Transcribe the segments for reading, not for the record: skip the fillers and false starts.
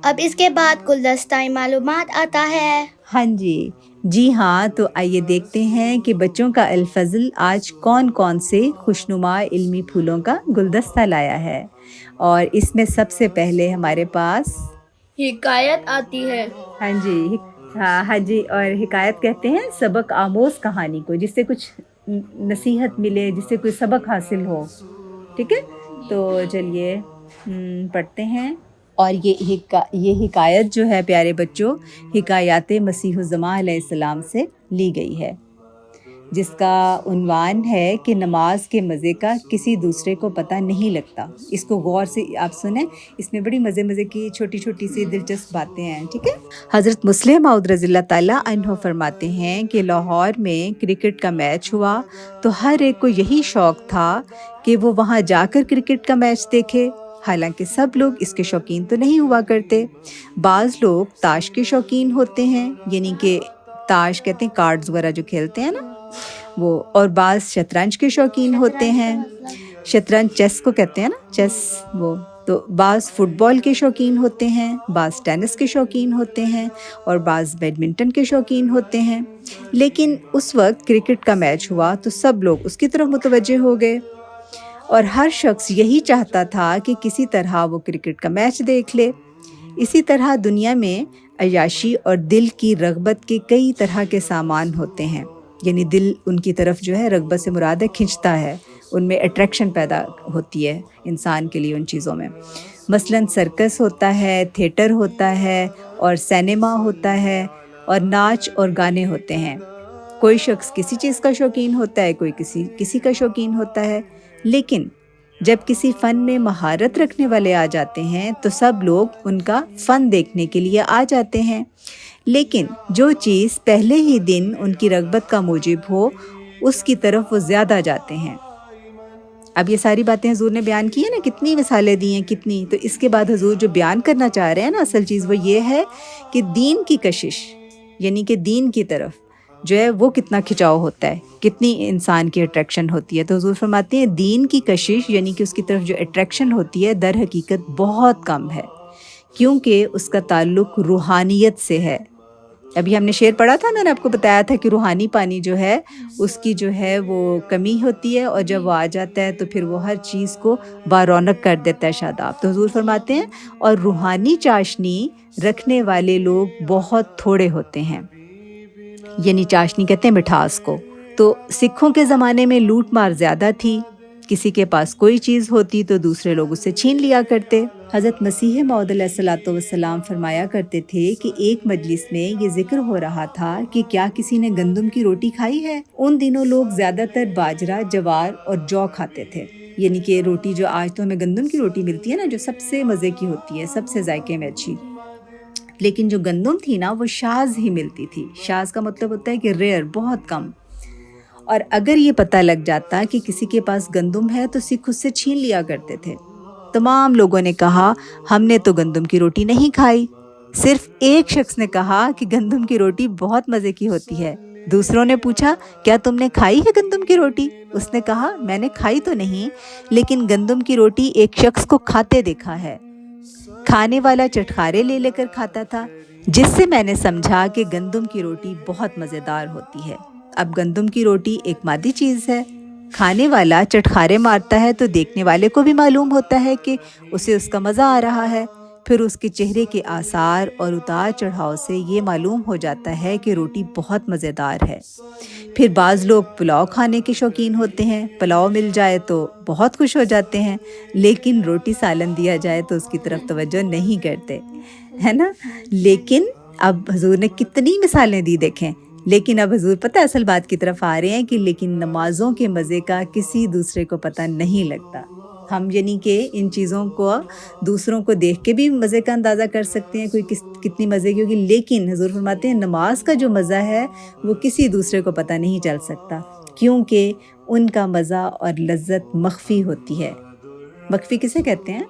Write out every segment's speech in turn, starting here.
اب اس کے بعد گلدستہ معلومات آتا ہے۔ ہاں جی ہاں، تو آئیے دیکھتے ہیں کہ بچوں کا الفضل آج کون کون سے خوشنما علمی پھولوں کا گلدستہ لایا ہے۔ اور اس میں سب سے پہلے ہمارے پاس حکایت آتی ہے۔ ہاں جی، اور حکایت کہتے ہیں سبق آموز کہانی کو، جس سے کچھ نصیحت ملے، جس سے کوئی سبق حاصل ہو۔ ٹھیک ہے، تو چلیے پڑھتے ہیں۔ اور یہ حکایت جو ہے پیارے بچوں، حکایات مسیح الزمان علیہ السلام سے لی گئی ہے، جس کا عنوان ہے کہ نماز کے مزے کا کسی دوسرے کو پتہ نہیں لگتا۔ اس کو غور سے آپ سنیں، اس میں بڑی مزے کی چھوٹی چھوٹی سی دلچسپ باتیں ہیں۔ ٹھیک ہے، حضرت مسلم موعود رضی اللہ تعالیٰ عنہ فرماتے ہیں کہ لاہور میں کرکٹ کا میچ ہوا تو ہر ایک کو یہی شوق تھا کہ وہ وہاں جا کر کرکٹ کا میچ دیکھے، حالانکہ سب لوگ اس کے شوقین تو نہیں ہوا کرتے۔ بعض لوگ تاش کے شوقین ہوتے ہیں، یعنی کہ تاش کہتے ہیں کارڈز وغیرہ جو کھیلتے ہیں نا وہ، اور بعض شطرنج کے شوقین ہوتے ہیں، شطرنج چیس کو کہتے ہیں نا، چیس وہ، تو بعض فٹ بال کے شوقین ہوتے ہیں، بعض ٹینس کے شوقین ہوتے ہیں، اور بعض بیڈمنٹن کے شوقین ہوتے ہیں۔ لیکن اس وقت کرکٹ کا میچ ہوا تو سب لوگ اس کی طرف متوجہ ہو گئے، اور ہر شخص یہی چاہتا تھا کہ کسی طرح وہ کرکٹ کا میچ دیکھ لے۔ اسی طرح دنیا میں عیاشی اور دل کی رغبت کے کئی طرح کے سامان ہوتے ہیں، یعنی دل ان کی طرف جو ہے، رغبت سے مراد ہے کھنچتا ہے، ان میں اٹریکشن پیدا ہوتی ہے انسان کے لیے ان چیزوں میں۔ مثلاً سرکس ہوتا ہے، تھیٹر ہوتا ہے، اور سینما ہوتا ہے، اور ناچ اور گانے ہوتے ہیں۔ کوئی شخص کسی چیز کا شوقین ہوتا ہے، کوئی کسی کا شوقین ہوتا ہے، لیکن جب کسی فن میں مہارت رکھنے والے آ جاتے ہیں تو سب لوگ ان کا فن دیکھنے کے لیے آ جاتے ہیں، لیکن جو چیز پہلے ہی دن ان کی رغبت کا موجب ہو اس کی طرف وہ زیادہ جاتے ہیں۔ اب یہ ساری باتیں حضور نے بیان کی ہیں نا، کتنی مثالیں دی ہیں، کتنی، تو اس کے بعد حضور جو بیان کرنا چاہ رہے ہیں نا، اصل چیز وہ یہ ہے کہ دین کی کشش، یعنی کہ دین کی طرف جو ہے وہ کتنا کھچاؤ ہوتا ہے، کتنی انسان کی اٹریکشن ہوتی ہے۔ تو حضور فرماتے ہیں دین کی کشش، یعنی کہ اس کی طرف جو اٹریکشن ہوتی ہے، در حقیقت بہت کم ہے، کیونکہ اس کا تعلق روحانیت سے ہے۔ ابھی ہم نے شعر پڑھا تھا، میں نے آپ کو بتایا تھا کہ روحانی پانی جو ہے اس کی جو ہے وہ کمی ہوتی ہے، اور جب وہ آ جاتا ہے تو پھر وہ ہر چیز کو بارونق کر دیتا ہے، شاداب۔ تو حضور فرماتے ہیں اور روحانی چاشنی رکھنے والے لوگ بہت تھوڑے ہوتے ہیں، یعنی چاشنی کہتے ہیں مٹھاس کو۔ تو سکھوں کے زمانے میں لوٹ مار زیادہ تھی، کسی کے پاس کوئی چیز ہوتی تو دوسرے لوگ اسے چھین لیا کرتے۔ حضرت مسیح موعود علیہ الصلوۃ والسلام فرمایا کرتے تھے کہ ایک مجلس میں یہ ذکر ہو رہا تھا کہ کیا کسی نے گندم کی روٹی کھائی ہے؟ ان دنوں لوگ زیادہ تر باجرہ، جوار اور جو کھاتے تھے، یعنی کہ روٹی جو آج تو ہمیں گندم کی روٹی ملتی ہے نا، جو سب سے مزے کی ہوتی ہے، سب سے ذائقے میں اچھی، لیکن جو گندم تھی نا وہ شاذ ہی ملتی تھی۔ شاذ کا مطلب ہوتا ہے کہ ریئر، بہت کم۔ اور اگر یہ پتہ لگ جاتا کہ کسی کے پاس گندم ہے تو سکھ اس سے چھین لیا کرتے تھے۔ تمام لوگوں نے کہا ہم نے تو گندم کی روٹی نہیں کھائی۔ صرف ایک شخص نے کہا کہ گندم کی روٹی بہت مزے کی ہوتی ہے۔ دوسروں نے پوچھا کیا تم نے کھائی ہے گندم کی روٹی؟ اس نے کہا میں نے کھائی تو نہیں، لیکن گندم کی روٹی ایک شخص کو کھاتے دیکھا ہے۔ کھانے والا چٹخارے لے لے کر کھاتا تھا، جس سے میں نے سمجھا کہ گندم کی روٹی بہت مزیدار ہوتی ہے۔ اب گندم کی روٹی ایک مادی چیز ہے، کھانے والا چٹخارے مارتا ہے تو دیکھنے والے کو بھی معلوم ہوتا ہے کہ اسے اس کا مزہ آ رہا ہے، پھر اس کے چہرے کے آثار اور اتار چڑھاؤ سے یہ معلوم ہو جاتا ہے کہ روٹی بہت مزیدار ہے۔ پھر بعض لوگ پلاؤ کھانے کے شوقین ہوتے ہیں، پلاؤ مل جائے تو بہت خوش ہو جاتے ہیں، لیکن روٹی سالن دیا جائے تو اس کی طرف توجہ نہیں کرتے، ہے نا۔ لیکن اب حضور نے کتنی مثالیں دی دیکھیں، لیکن اب حضور پتہ اصل بات کی طرف آ رہے ہیں کہ لیکن نمازوں کے مزے کا کسی دوسرے کو پتہ نہیں لگتا۔ ہم یعنی کہ ان چیزوں کو دوسروں کو دیکھ کے بھی مزے کا اندازہ کر سکتے ہیں کوئی کتنی مزے کی ہوگی، لیکن حضور فرماتے ہیں نماز کا جو مزہ ہے وہ کسی دوسرے کو پتہ نہیں چل سکتا، کیونکہ ان کا مزہ اور لذت مخفی ہوتی ہے۔ مخفی کسے کہتے ہیں؟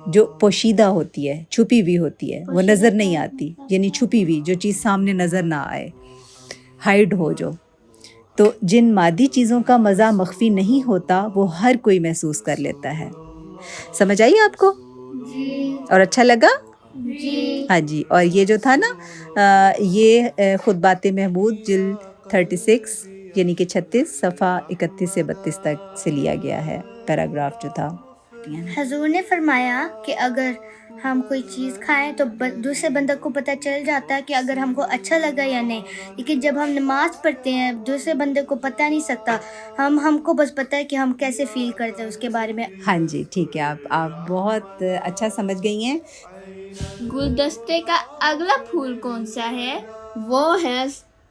جو پوشیدہ ہوتی ہے، چھپی ہوئی ہوتی ہے، وہ نظر نہیں آتی، یعنی چھپی ہوئی جو چیز سامنے نظر نہ آئے، ہائیڈ ہو جو۔ تو جن مادی چیزوں کا مزہ مخفی نہیں ہوتا وہ ہر کوئی محسوس کر لیتا ہے۔ سمجھ آئی آپ کو؟ جی اور اچھا لگا؟ جی ہاں جی. اور یہ جو تھا نا یہ خطبات محمود جلد 36 یعنی کہ 36 صفحہ 31 سے 32 تک سے لیا گیا ہے پیراگراف جو تھا. حضور نے فرمایا کہ اگر ہم کوئی چیز کھائیں تو دوسرے بندے کو پتہ چل جاتا ہے کہ اگر ہم کو اچھا لگا یا نہیں، لیکن جب ہم نماز پڑھتے ہیں دوسرے بندے کو پتہ نہیں سکتا، ہم کو بس پتہ ہے کہ ہم کیسے فیل کرتے ہیں اس کے بارے میں. ہاں جی ٹھیک ہے، آپ بہت اچھا سمجھ گئی ہیں. گلدستے کا اگلا پھول کون سا ہے؟ وہ ہے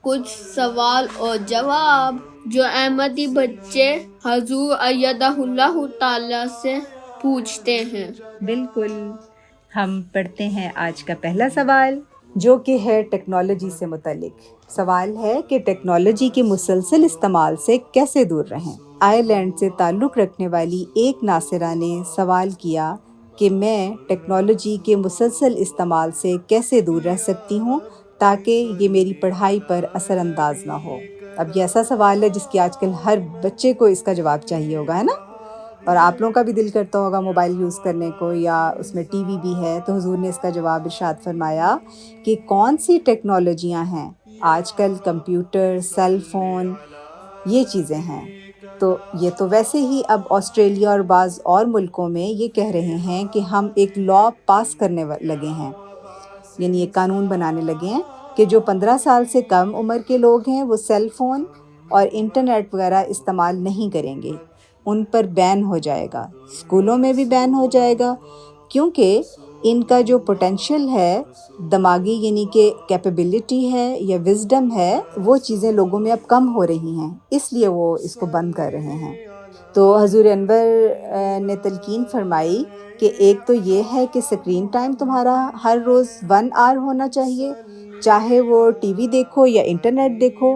کچھ سوال اور جواب جو احمدی بچے حضور ایدہ اللہ تعالی سے پوچھتے ہیں. بالکل. ہم پڑھتے ہیں آج کا پہلا سوال جو کہ ہے ٹیکنالوجی سے متعلق. سوال ہے کہ ٹیکنالوجی کے مسلسل استعمال سے کیسے دور رہیں. آئرلینڈ سے تعلق رکھنے والی ایک ناصرہ نے سوال کیا کہ میں ٹیکنالوجی کے مسلسل استعمال سے کیسے دور رہ سکتی ہوں تاکہ یہ میری پڑھائی پر اثر انداز نہ ہو. اب یہ ایسا سوال ہے جس کی آج کل ہر بچے کو اس کا جواب چاہیے ہوگا، ہے نا؟ اور آپ لوگوں کا بھی دل کرتا ہوگا موبائل یوز کرنے کو، یا اس میں ٹی وی بھی ہے. تو حضور نے اس کا جواب ارشاد فرمایا کہ کون سی ٹیکنالوجیاں ہیں آج کل، کمپیوٹر، سیل فون، یہ چیزیں ہیں. تو یہ تو ویسے ہی اب آسٹریلیا اور بعض اور ملکوں میں یہ کہہ رہے ہیں کہ ہم ایک لا پاس کرنے لگے ہیں، یعنی ایک قانون بنانے لگے ہیں کہ جو 15 سال سے کم عمر کے لوگ ہیں وہ سیل فون اور انٹرنیٹ وغیرہ استعمال نہیں کریں گے، ان پر بین ہو جائے گا. اسکولوں میں بھی بین ہو جائے گا کیونکہ ان کا جو پوٹینشیل ہے دماغی، یعنی کہ کیپیبلٹی ہے یا وزڈم ہے، وہ چیزیں لوگوں میں اب کم ہو رہی ہیں، اس لیے وہ اس کو بند کر رہے ہیں. تو حضور انور نے تلقین فرمائی کہ ایک تو یہ ہے کہ سکرین ٹائم تمہارا ہر روز 1 آور ہونا چاہیے، چاہے وہ ٹی وی دیکھو یا انٹرنیٹ دیکھو،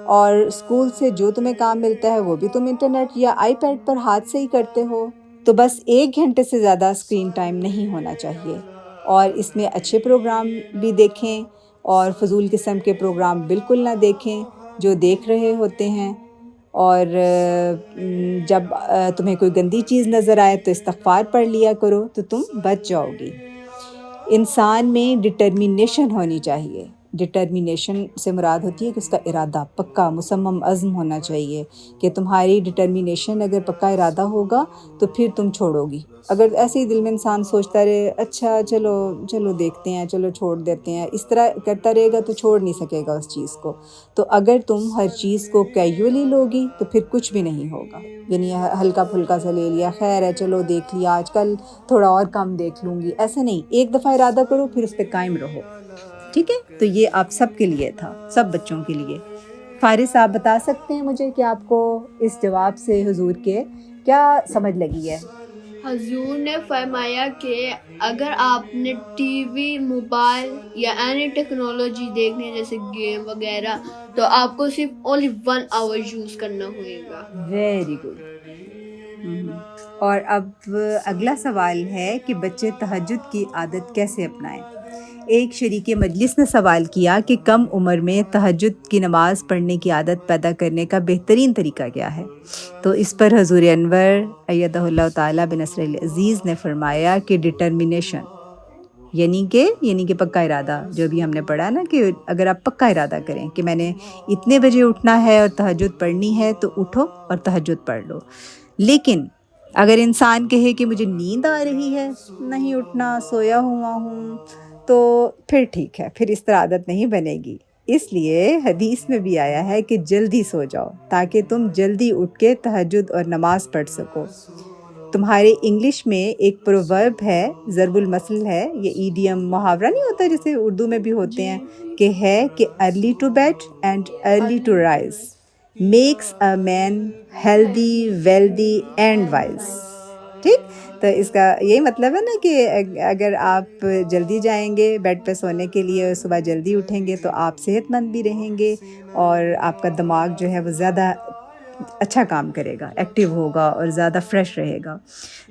اور اسکول سے جو تمہیں کام ملتا ہے وہ بھی تم انٹرنیٹ یا آئی پیڈ پر ہاتھ سے ہی کرتے ہو. تو بس 1 گھنٹے سے زیادہ اسکرین ٹائم نہیں ہونا چاہیے، اور اس میں اچھے پروگرام بھی دیکھیں اور فضول قسم کے پروگرام بالکل نہ دیکھیں جو دیکھ رہے ہوتے ہیں. اور جب تمہیں کوئی گندی چیز نظر آئے تو استغفار پڑھ لیا کرو تو تم بچ جاؤ گی. انسان میں ڈٹرمینیشن ہونی چاہیے. ڈٹرمینیشن سے مراد ہوتی ہے کہ اس کا ارادہ پکا مصمم عزم ہونا چاہیے، کہ تمہاری ڈٹرمینیشن اگر پکا ارادہ ہوگا تو پھر تم چھوڑو گی. اگر ایسے ہی دل میں انسان سوچتا رہے اچھا چلو دیکھتے ہیں، چلو چھوڑ دیتے ہیں، اس طرح کرتا رہے گا تو چھوڑ نہیں سکے گا اس چیز کو. تو اگر تم ہر چیز کو کیجولی لوگی تو پھر کچھ بھی نہیں ہوگا. یعنی ہلکا پھلکا سا لے لیا، خیر ہے چلو دیکھ لیا، آج کل تھوڑا اور کم دیکھ لوں گی، ایسے نہیں. ایک دفعہ ارادہ کرو پھر اس پہ قائم رہو. ٹھیک ہے؟ تو یہ آپ سب کے لیے تھا، سب بچوں کے لیے. فارس آپ بتا سکتے ہیں مجھے کہ آپ کو اس جواب سے حضور کے کیا سمجھ لگی ہے؟ حضور نے فرمایا کہ اگر آپ نے ٹی وی، موبائل یا اینی ٹیکنالوجی دیکھنے جیسے گیم وغیرہ تو آپ کو صرف اونلی 1 آور یوز کرنا ہوئے گا. Very good. اور اب اگلا سوال ہے کہ بچے تہجد کی عادت کیسے اپنائیں. ایک شریک مجلس نے سوال کیا کہ کم عمر میں تہجد کی نماز پڑھنے کی عادت پیدا کرنے کا بہترین طریقہ کیا ہے. تو اس پر حضور انور ایدہ اللہ تعالیٰ بنصر العزیز نے فرمایا کہ ڈٹرمینیشن، یعنی کہ پکا ارادہ. جو بھی ہم نے پڑھا نا کہ اگر آپ پکا ارادہ کریں کہ میں نے اتنے بجے اٹھنا ہے اور تہجد پڑھنی ہے تو اٹھو اور تہجد پڑھ لو. لیکن اگر انسان کہے کہ مجھے نیند آ رہی ہے، نہیں اٹھنا، سویا ہوا ہوں، تو پھر ٹھیک ہے، پھر اس طرح عادت نہیں بنے گی. اس لیے حدیث میں بھی آیا ہے کہ جلدی سو جاؤ تاکہ تم جلدی اٹھ کے تہجد اور نماز پڑھ سکو. تمہارے انگلش میں ایک پروورب ہے، ضرب المثل ہے، یہ ایڈیم محاورہ نہیں ہوتا جیسے اردو میں بھی ہوتے ہیں، کہ ہے کہ early to bed and early to rise makes a man healthy, wealthy and wise. ٹھیک؟ تو اس کا یہی مطلب ہے نا کہ اگر آپ جلدی جائیں گے بیڈ پہ سونے کے لیے اور صبح جلدی اٹھیں گے تو آپ صحت مند بھی رہیں گے اور آپ کا دماغ جو ہے وہ زیادہ اچھا کام کرے گا، ایکٹیو ہوگا اور زیادہ فریش رہے گا.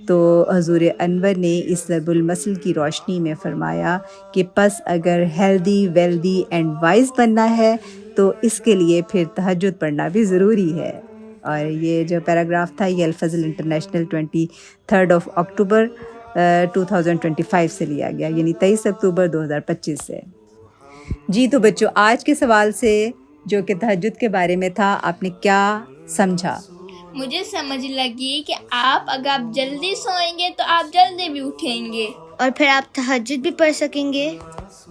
تو حضور انور نے اس ضرب المثل کی روشنی میں فرمایا کہ پس اگر ہیلدی، ویلدی اینڈ وائز بننا ہے تو اس کے لیے پھر تہجد پڑھنا بھی ضروری ہے. اور یہ جو پیراگراف تھا یہ الفضل انٹرنیشنل 23 اکتوبر 2025 سے لیا گیا، یعنی 23 اکتوبر 2025 سے۔ جی تو بچوں، آج کے سوال سے جو کہ تہجد کے بارے میں تھا، آپ نے کیا سمجھا؟ مجھے سمجھ لگی کہ اگر آپ جلدی سوئیں گے تو آپ جلدی بھی اٹھیں گے، اور پھر آپ تہجد بھی پڑھ سکیں گے،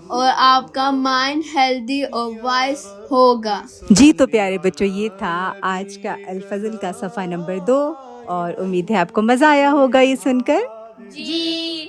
اور آپ کا مائنڈ ہیلدی اور وائز ہوگا۔ جی تو پیارے بچوں، یہ تھا آج کا الفضل کا صفحہ نمبر 2، اور امید ہے آپ کو مزہ آیا ہوگا یہ سن کر۔ جی